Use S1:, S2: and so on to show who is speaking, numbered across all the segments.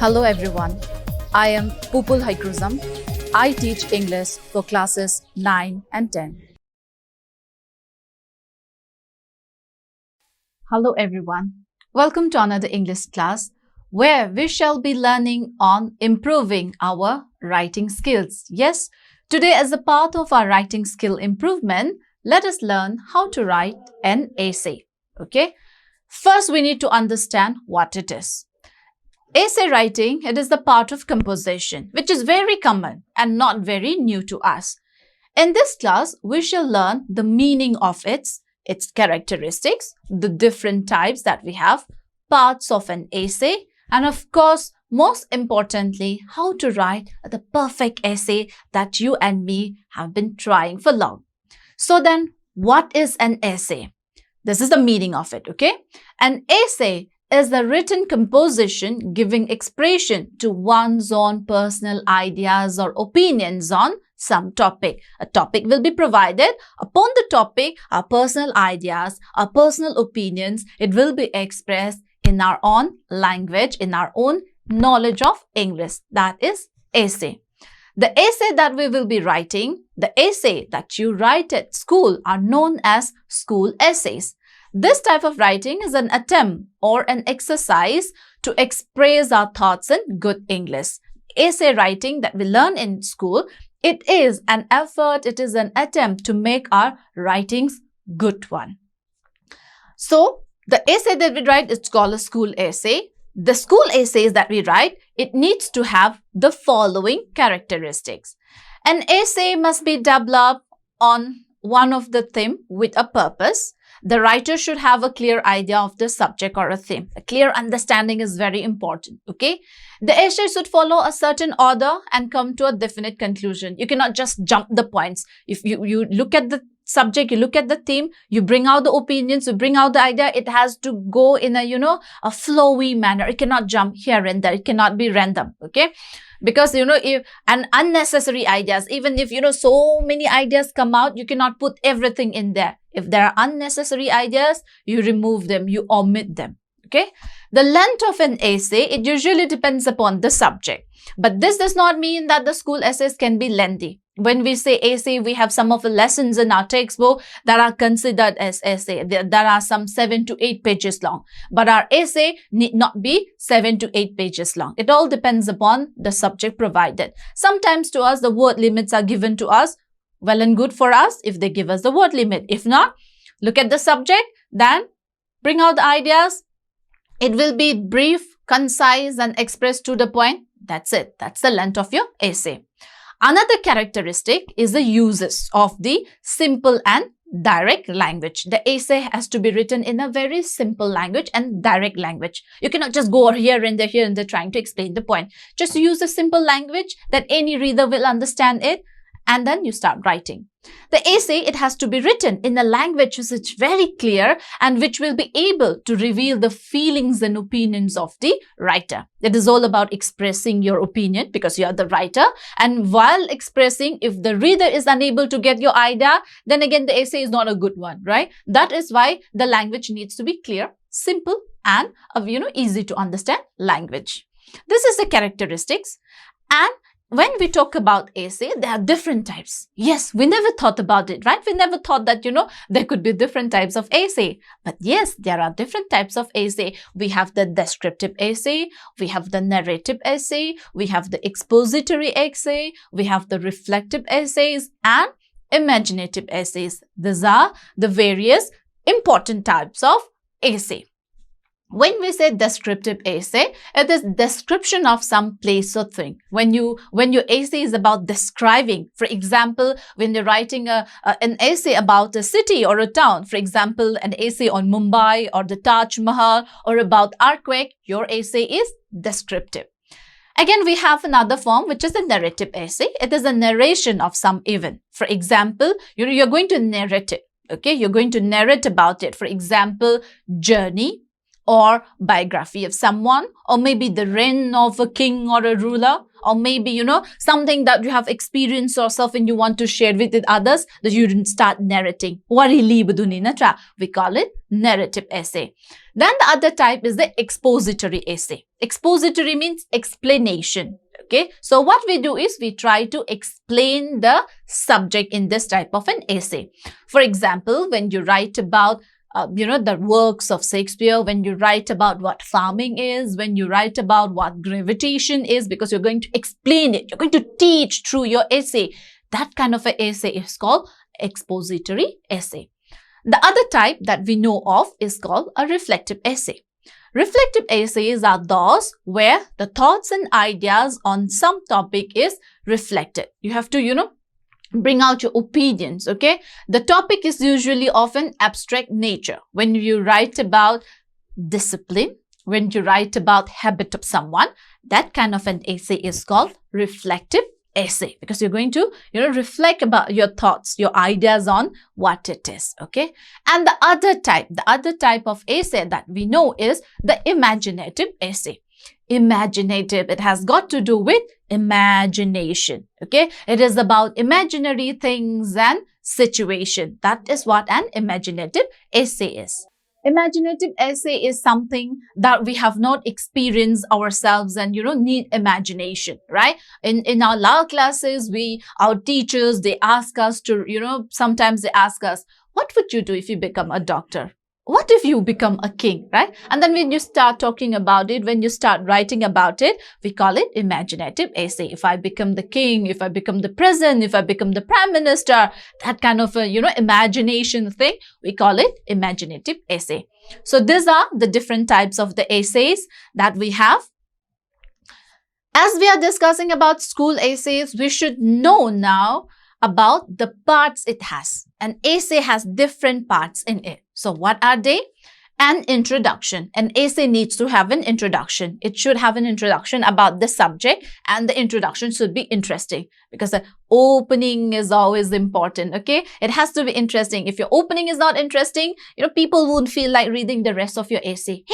S1: Hello everyone, I am Pupul Haikruzam. I teach English for classes 9 and 10. Hello everyone, welcome to another English class where we shall be learning on improving our writing skills. Yes, today as a part of our writing skill improvement, let us learn how to write an essay. Okay, first we need to understand what it is. Essay writing, it is the part of composition, which is very common and not very new to us. In this class, we shall learn the meaning of its characteristics, the different types that we have, parts of an essay, and of course, most importantly, how to write the perfect essay that you and me have been trying for long. So then, what is an essay? This is the meaning of it, okay? An essay is the written composition giving expression to one's own personal ideas or opinions on some topic. A topic will be provided. Upon the topic, our personal ideas, our personal opinions, it will be expressed in our own language, in our own knowledge of English. That is essay. The essay that we will be writing, the essay that you write at school are known as school essays. This type of writing is an attempt or an exercise to express our thoughts in good English. Essay writing that we learn in school, it is an effort, it is an attempt to make our writings good one. So, the essay that we write is called a school essay. The school essays that we write, it needs to have the following characteristics. An essay must be developed on one of the theme with a purpose. The writer should have a clear idea of the subject or a theme. A clear understanding is very important, okay? The essay should follow a certain order and come to a definite conclusion. You cannot just jump the points. If you look at the subject, you look at the theme, you bring out the opinions, you bring out the idea, it has to go in a, a flowy manner. It cannot jump here and there. It cannot be random, okay? Because, if an unnecessary ideas, even if, so many ideas come out, you cannot put everything in there. If there are unnecessary ideas, you remove them, you omit them, okay? The length of an essay, it usually depends upon the subject. But this does not mean that the school essays can be lengthy. When we say essay, we have some of the lessons in our textbook that are considered as essay. There are some 7 to 8 pages long. But our essay need not be 7 to 8 pages long. It all depends upon the subject provided. Sometimes to us, the word limits are given to us. Well and good for us if they give us the word limit. If not, look at the subject, then bring out the ideas. It will be brief, concise, and expressed to the point. That's it. That's the length of your essay. Another characteristic is the uses of the simple and direct language. The essay has to be written in a very simple language and direct language. You cannot just go here and there trying to explain the point. Just use a simple language that any reader will understand it, and then you start writing. The essay, it has to be written in a language which is very clear and which will be able to reveal the feelings and opinions of the writer. It is all about expressing your opinion because you are the writer. And while expressing, if the reader is unable to get your idea, then again the essay is not a good one, right? That is why the language needs to be clear, simple, and easy to understand language. This is the characteristics. And when we talk about essay, there are different types. Yes, we never thought about it, right? We never thought that, there could be different types of essay. But yes, there are different types of essay. We have the descriptive essay, we have the narrative essay, we have the expository essay, we have the reflective essays and imaginative essays. These are the various important types of essay. When we say descriptive essay, it is description of some place or thing. When your essay is about describing, for example, when you're writing an essay about a city or a town, for example, an essay on Mumbai or the Taj Mahal or about earthquake, your essay is descriptive. Again, we have another form which is a narrative essay. It is a narration of some event. For example, you're going to narrate it. Okay, you're going to narrate about it. For example, journey, or biography of someone, or maybe the reign of a king or a ruler, or maybe, something that you have experienced yourself and you want to share with others, that you didn't start narrating. We call it narrative essay. Then the other type is the expository essay. Expository means explanation. Okay, so what we do is we try to explain the subject in this type of an essay. For example, when you write about the works of Shakespeare, when you write about what farming is, when you write about what gravitation is, because you're going to explain it, you're going to teach through your essay. That kind of an essay is called expository essay. The other type that we know of is called a reflective essay. Reflective essays are those where the thoughts and ideas on some topic is reflected. You have to, bring out your opinions, okay? The topic is usually of an abstract nature. When you write about discipline, when you write about habit of someone, that kind of an essay is called reflective essay, because you're going to, reflect about your thoughts, your ideas on what it is, okay? And the other type of essay that we know is the imaginative essay. Imaginative, it has got to do with imagination, okay? It is about imaginary things and situation. That is what an imaginative essay is. Imaginative essay is something that we have not experienced ourselves and, need imagination, right? In our law classes, our teachers, they ask us to, sometimes they ask us, what would you do if you become a doctor? What if you become a king, right? And then when you start talking about it, when you start writing about it, we call it imaginative essay. If I become the king, if I become the president, if I become the prime minister, that kind of a, imagination thing, we call it imaginative essay. So these are the different types of the essays that we have. As we are discussing about school essays, we should know now about the parts it has. An essay has different parts in it. So what are they? An introduction. An essay needs to have an introduction. It should have an introduction about the subject, and the introduction should be interesting, because the opening is always important, okay? It has to be interesting. If your opening is not interesting, people won't feel like reading the rest of your essay.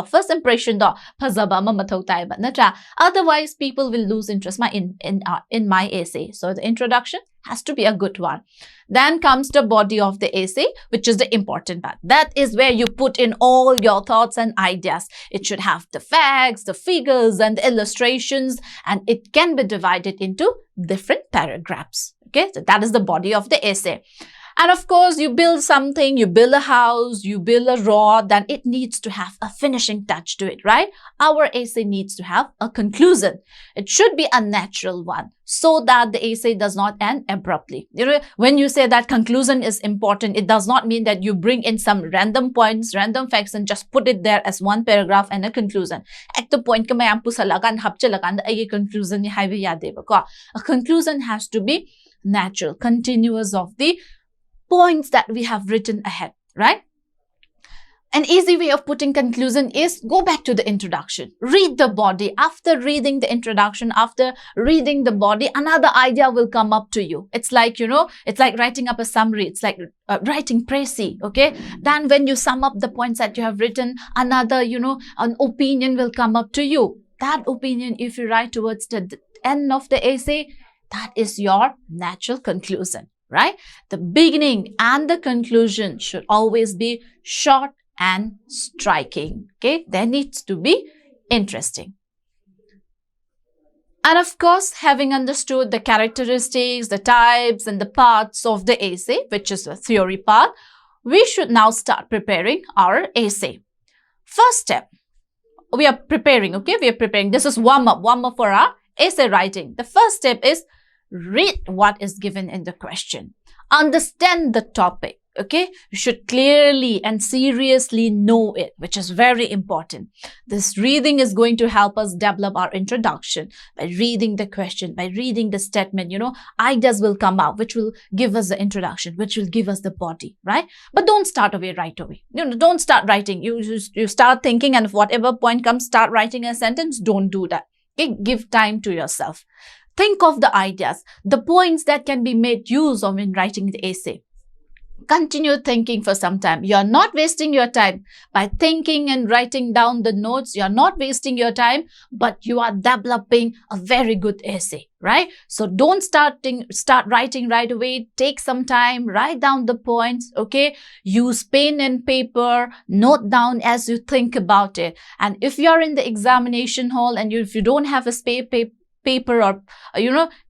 S1: First impression, otherwise people will lose interest in my essay. So the introduction has to be a good one. Then comes the body of the essay, which is the important part. That is where you put in all your thoughts and ideas. It should have the facts, the figures, and the illustrations, and it can be divided into different paragraphs. Okay, so that is the body of the essay. And of course, you build something, you build a house, you build a rod, then it needs to have a finishing touch to it, right? Our essay needs to have a conclusion. It should be a natural one, so that the essay does not end abruptly. When you say that conclusion is important, it does not mean that you bring in some random points, random facts, and just put it there as one paragraph and a conclusion. At the point, conclusion a conclusion has to be natural, continuous of the points that we have written ahead, right? An easy way of putting conclusion is go back to the introduction. Read the body. After reading the introduction, after reading the body, another idea will come up to you. It's like, it's like writing up a summary. It's like writing précis, okay? Then when you sum up the points that you have written, another, an opinion will come up to you. That opinion, if you write towards the end of the essay, that is your natural conclusion, right? The beginning and the conclusion should always be short and striking, okay? There needs to be interesting. And of course, having understood the characteristics, the types, and the parts of the essay, which is the theory part, we should now start preparing our essay. First step, we are preparing, okay? We are preparing. This is warm up for our essay writing. The first step is read what is given in the question. Understand the topic, okay? You should clearly and seriously know it, which is very important. This reading is going to help us develop our introduction. By reading the question, by reading the statement, ideas will come out, which will give us the introduction, which will give us the body, right? But don't start right away. Don't start writing. You start thinking, and if whatever point comes, start writing a sentence. Don't do that. Okay? Give time to yourself. Think of the ideas, the points that can be made use of in writing the essay. Continue thinking for some time. You're not wasting your time by thinking and writing down the notes. You're not wasting your time, but you are developing a very good essay, right? So don't start writing right away. Take some time, write down the points, okay? Use pen and paper, note down as you think about it. And if you're in the examination hall and if you don't have a paper or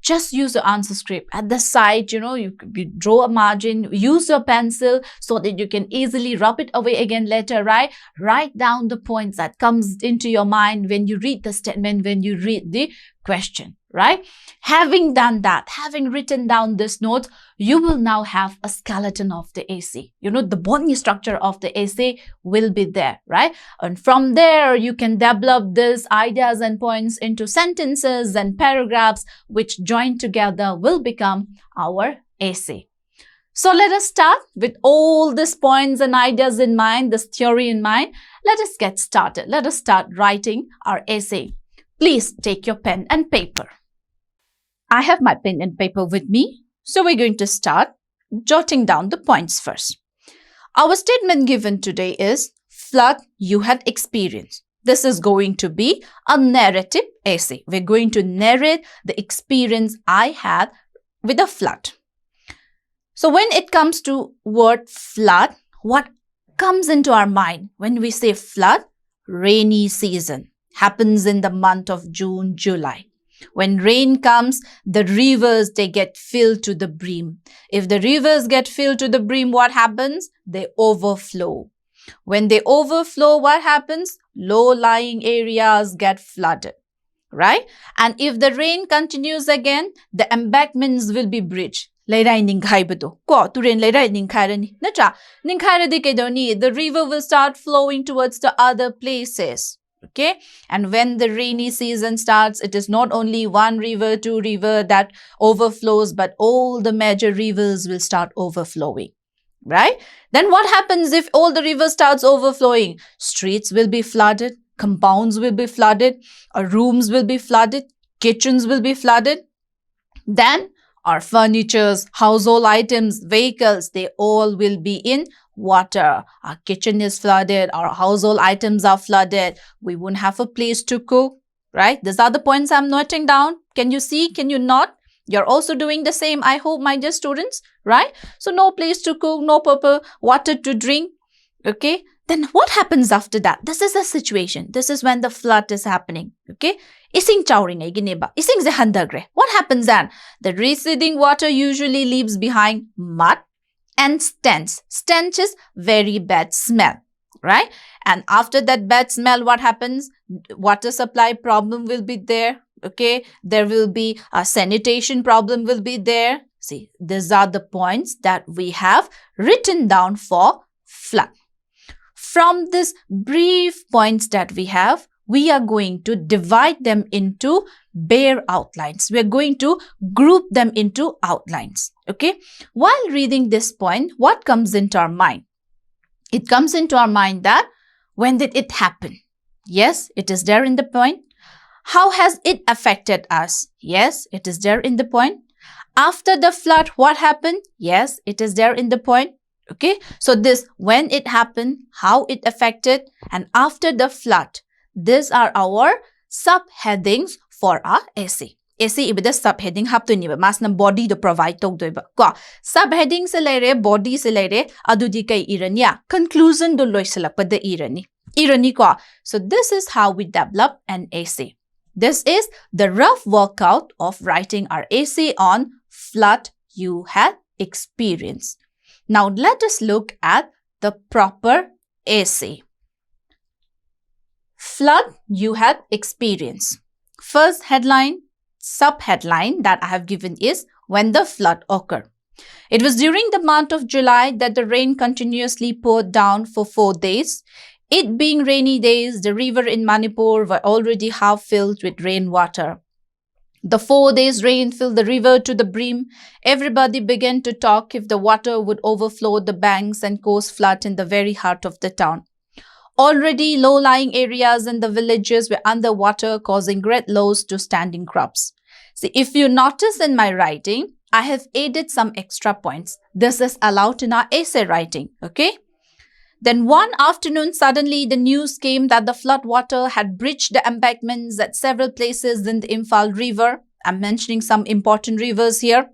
S1: just use the answer script at the side. You draw a margin, use your pencil so that you can easily rub it away again later, right? Write down the points that comes into your mind when you read the statement, when you read the question, right? Having done that, having written down this note, you will now have a skeleton of the essay. The body structure of the essay will be there, right? And from there, you can develop these ideas and points into sentences and paragraphs, which joined together will become our essay. So let us start with all these points and ideas in mind, this theory in mind. Let us get started. Let us start writing our essay. Please take your pen and paper. I have my pen and paper with me. So we're going to start jotting down the points first. Our statement given today is flood you had experienced. This is going to be a narrative essay. We're going to narrate the experience I had with a flood. So when it comes to word flood, what comes into our mind when we say flood? Rainy season. Happens in the month of June, July. When rain comes, the rivers, they get filled to the brim. If the rivers get filled to the brim, what happens? They overflow. When they overflow, what happens? Low-lying areas get flooded, right? And if the rain continues again, the embankments will be bridged. The river will start flowing towards the other places. Okay, and when the rainy season starts, it is not only one river, two river that overflows, but all the major rivers will start overflowing, right? Then what happens if all the rivers starts overflowing? Streets will be flooded, compounds will be flooded, rooms will be flooded, kitchens will be flooded. Then our furnitures, household items, vehicles, they all will be in water. Our kitchen is flooded. Our household items are flooded. We won't have a place to cook, right? These are the points I'm noting down. Can you see? Can you not? You're also doing the same, I hope, my dear students, right? So no place to cook, no proper water to drink, okay? Then what happens after that? This is the situation. This is when the flood is happening, okay? What happens then? The receding water usually leaves behind mud and stench. Stench is very bad smell, right? And after that bad smell, what happens? Water supply problem will be there, okay? There will be a sanitation problem will be there. See, these are the points that we have written down for flood. From these brief points that we have, we are going to divide them into bare outlines. We are going to group them into outlines. Okay. While reading this point, what comes into our mind? It comes into our mind that when did it happen? Yes, it is there in the point. How has it affected us? Yes, it is there in the point. After the flood, what happened? Yes, it is there in the point. Okay. So this, when it happened, how it affected, and after the flood. These are our subheadings for our essay. Essay ibida subheading haptuni ba masna body to provide tog doiba ko subheading se lere body se lere adudi kai irania conclusion do loisalakpa de irani ko. So this is how we develop an essay. This is the rough workout of writing our essay on flood you had experienced. Now let us look at the proper essay. Flood you had experienced. First headline, subheadline that I have given is when the flood occurred. It was during the month of July that the rain continuously poured down for 4 days. It being rainy days, the river in Manipur were already half filled with rainwater. The 4 days rain filled the river to the brim. Everybody began to talk if the water would overflow the banks and cause flood in the very heart of the town. Already low-lying areas in the villages were underwater, causing great loss to standing crops. See, if you notice in my writing, I have added some extra points. This is allowed in our essay writing, okay? Then one afternoon, suddenly the news came that the flood water had breached the embankments at several places in the Imphal River. I'm mentioning some important rivers here.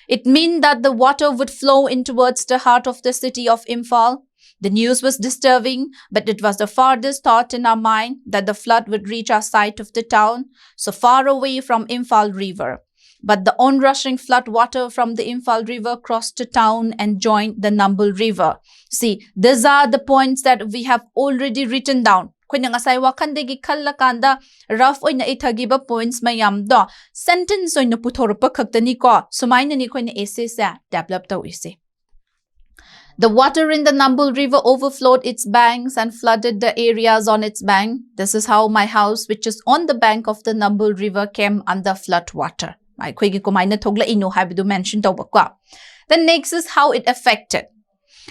S1: It meant that the water would flow in towards the heart of the city of Imphal. The news was disturbing, but it was the farthest thought in our mind that the flood would reach our side of the town, so far away from Imphal River. But the onrushing flood water from the Imphal River crossed the town and joined the Nambul River. See, these are the points that we have already written down. Kung ngasay wakandegi kallakanda rough oy na ithagiba points mayam do sentence oy na puthorpa khaktani ko sumaina ni koi na essay sa develop taw ise. The water in the Nambul River overflowed its banks and flooded the areas on its bank. This is how my house, which is on the bank of the Nambul River, came under flood water. The next is how it affected.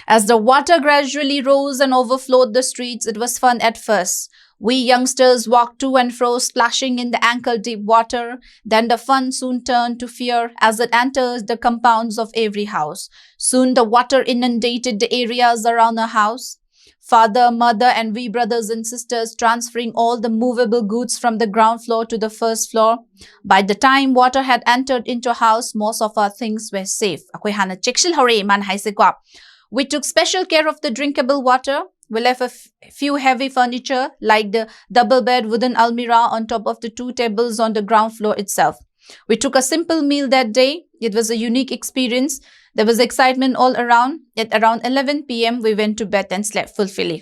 S1: As the water gradually rose and overflowed the streets, it was fun at first. We youngsters walked to and fro, splashing in the ankle-deep water. Then the fun soon turned to fear as it entered the compounds of every house. Soon the water inundated the areas around the house. Father, mother, and we brothers and sisters transferring all the movable goods from the ground floor to the first floor. By the time water had entered into a house, most of our things were safe. We took special care of the drinkable water. We left a few heavy furniture like the double bed wooden almirah on top of the 2 tables on the ground floor itself. We took a simple meal that day. It was a unique experience. There was excitement all around. At around 11 p.m., we went to bed and slept fully.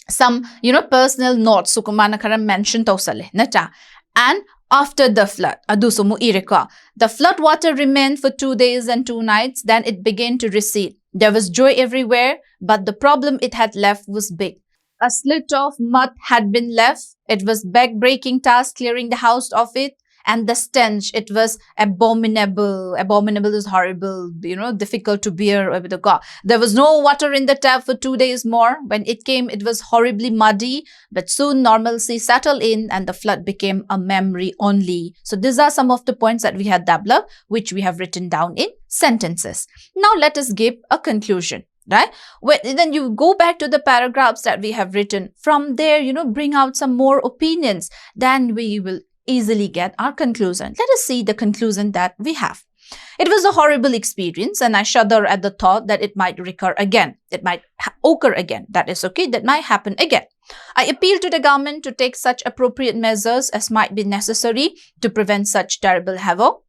S1: Some, personal notes sukumana karam mention tausale nata. And after the flood, the flood water remained for 2 days and 2 nights. Then it began to recede. There was joy everywhere, but the problem it had left was big. A slit of mud had been left. It was back-breaking task clearing the house of it. And the stench, it was abominable. Abominable is horrible, difficult to bear. There was no water in the tap for 2 days more. When it came, it was horribly muddy. But soon normalcy settled in and the flood became a memory only. So these are some of the points that we had developed, which we have written down in sentences. Now let us give a conclusion. Right? Then you go back to the paragraphs that we have written. From there, bring out some more opinions. Then we will easily get our conclusion. Let us see the conclusion that we have. It was a horrible experience and I shudder at the thought that it might recur again. It might occur again. That is okay. That might happen again. I appeal to the government to take such appropriate measures as might be necessary to prevent such terrible havoc.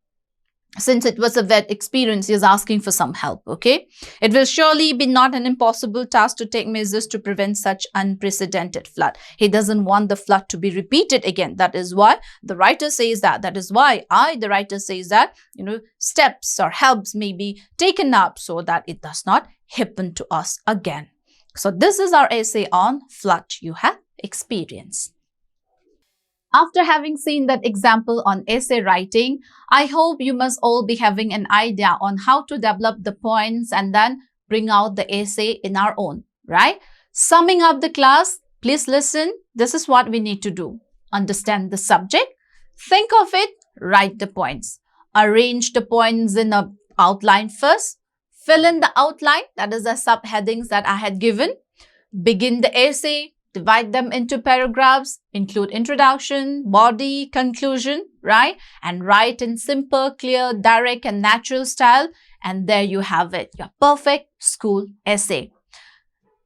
S1: Since it was a bad experience, he is asking for some help, okay? It will surely be not an impossible task to take measures to prevent such unprecedented flood. He doesn't want the flood to be repeated again. That is why the writer says that. That is why the writer says that, steps or helps may be taken up so that it does not happen to us again. So this is our essay on flood you have experienced. After having seen that example on essay writing, I hope you must all be having an idea on how to develop the points and then bring out the essay in our own, right? Summing up the class, please listen. This is what we need to do. Understand the subject, think of it, write the points. Arrange the points in an outline first. Fill in the outline, that is the subheadings that I had given. Begin the essay. Divide them into paragraphs, include introduction, body, conclusion, right? And write in simple, clear, direct and natural style. And there you have it, your perfect school essay.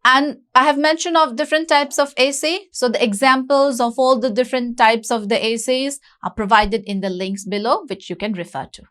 S1: And I have mentioned of different types of essay. So the examples of all the different types of the essays are provided in the links below, which you can refer to.